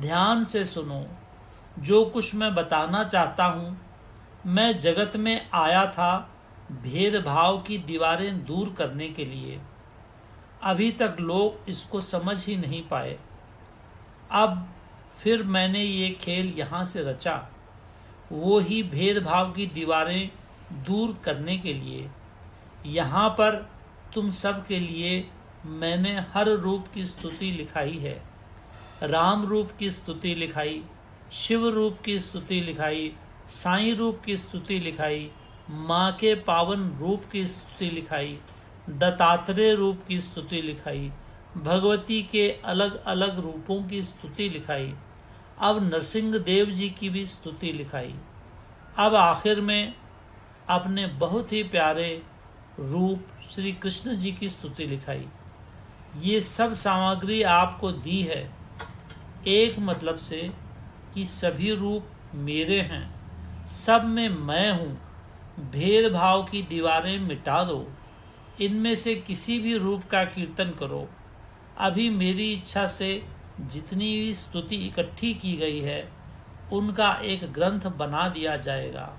ध्यान से सुनो, जो कुछ मैं बताना चाहता हूँ। मैं जगत में आया था भेदभाव की दीवारें दूर करने के लिए। अभी तक लोग इसको समझ ही नहीं पाए। अब फिर मैंने ये खेल यहाँ से रचा, वो ही भेदभाव की दीवारें दूर करने के लिए। यहाँ पर तुम सब के लिए मैंने हर रूप की स्तुति लिखाई है। राम रूप की स्तुति लिखाई, शिव रूप की स्तुति लिखाई, साईं रूप की स्तुति लिखाई, माँ के पावन रूप की स्तुति लिखाई, दत्तात्रेय रूप की स्तुति लिखाई, भगवती के अलग अलग रूपों की स्तुति लिखाई। अब नरसिंह देव जी की भी स्तुति लिखाई। अब आखिर में अपने बहुत ही प्यारे रूप श्री कृष्ण जी की स्तुति लिखाई। ये सब सामग्री आपको दी है एक मतलब से कि सभी रूप मेरे हैं, सब में मैं हूँ। भेदभाव की दीवारें मिटा दो, इनमें से किसी भी रूप का कीर्तन करो। अभी मेरी इच्छा से जितनी भी स्तुति इकट्ठी की गई है उनका एक ग्रंथ बना दिया जाएगा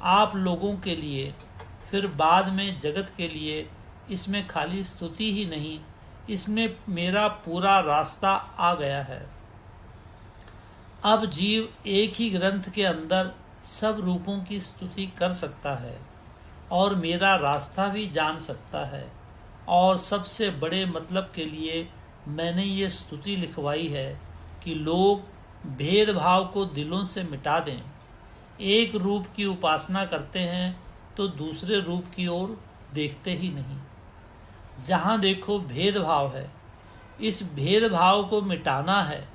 आप लोगों के लिए, फिर बाद में जगत के लिए। इसमें खाली स्तुति ही नहीं, इसमें मेरा पूरा रास्ता आ गया है। अब जीव एक ही ग्रंथ के अंदर सब रूपों की स्तुति कर सकता है और मेरा रास्ता भी जान सकता है। और सबसे बड़े मतलब के लिए मैंने ये स्तुति लिखवाई है कि लोग भेदभाव को दिलों से मिटा दें। एक रूप की उपासना करते हैं तो दूसरे रूप की ओर देखते ही नहीं। जहाँ देखो भेदभाव है, इस भेदभाव को मिटाना है।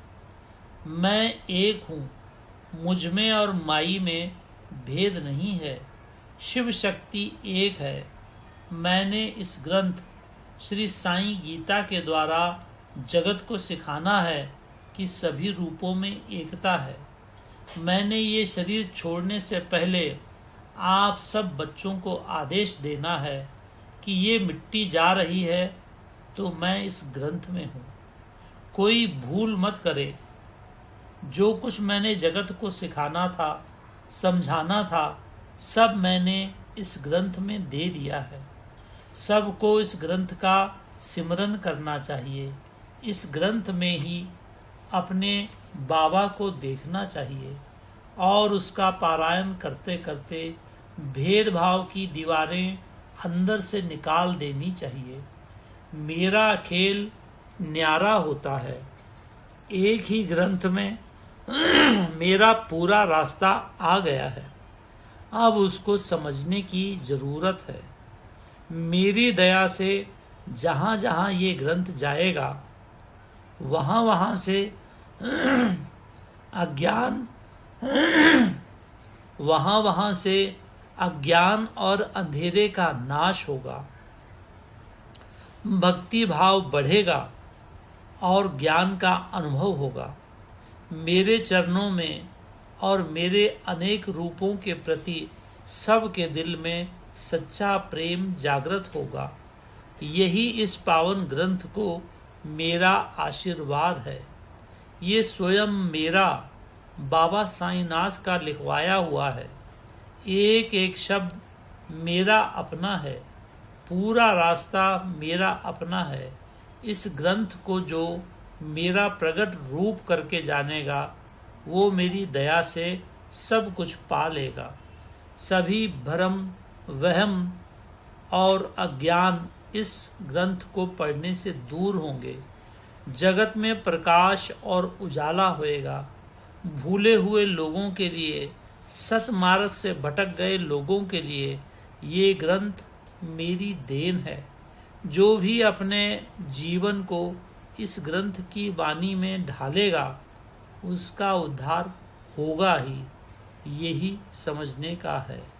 मैं एक हूँ, मुझ में और माई में भेद नहीं है। शिव शक्ति एक है। मैंने इस ग्रंथ श्री साईं गीता के द्वारा जगत को सिखाना है कि सभी रूपों में एकता है। मैंने ये शरीर छोड़ने से पहले आप सब बच्चों को आदेश देना है कि ये मिट्टी जा रही है तो मैं इस ग्रंथ में हूँ। कोई भूल मत करे। जो कुछ मैंने जगत को सिखाना था, समझाना था, सब मैंने इस ग्रंथ में दे दिया है। सबको इस ग्रंथ का सिमरन करना चाहिए। इस ग्रंथ में ही अपने बाबा को देखना चाहिए और उसका पारायण करते करते भेदभाव की दीवारें अंदर से निकाल देनी चाहिए। मेरा खेल न्यारा होता है। एक ही ग्रंथ में मेरा पूरा रास्ता आ गया है। अब उसको समझने की जरूरत है। मेरी दया से जहाँ जहाँ ये ग्रंथ जाएगा वहाँ वहाँ से अज्ञान और अंधेरे का नाश होगा। भक्ति भाव बढ़ेगा और ज्ञान का अनुभव होगा। मेरे चरणों में और मेरे अनेक रूपों के प्रति सबके दिल में सच्चा प्रेम जागृत होगा। यही इस पावन ग्रंथ को मेरा आशीर्वाद है। ये स्वयं मेरा बाबा साईंनाथ का लिखवाया हुआ है। एक एक शब्द मेरा अपना है। पूरा रास्ता मेरा अपना है। इस ग्रंथ को जो मेरा प्रकट रूप करके जानेगा वो मेरी दया से सब कुछ पा लेगा। सभी भ्रम, वहम और अज्ञान इस ग्रंथ को पढ़ने से दूर होंगे। जगत में प्रकाश और उजाला होएगा। भूले हुए लोगों के लिए, सतमार्ग से भटक गए लोगों के लिए ये ग्रंथ मेरी देन है। जो भी अपने जीवन को इस ग्रंथ की वाणी में ढालेगा उसका उद्धार होगा ही, यही समझने का है।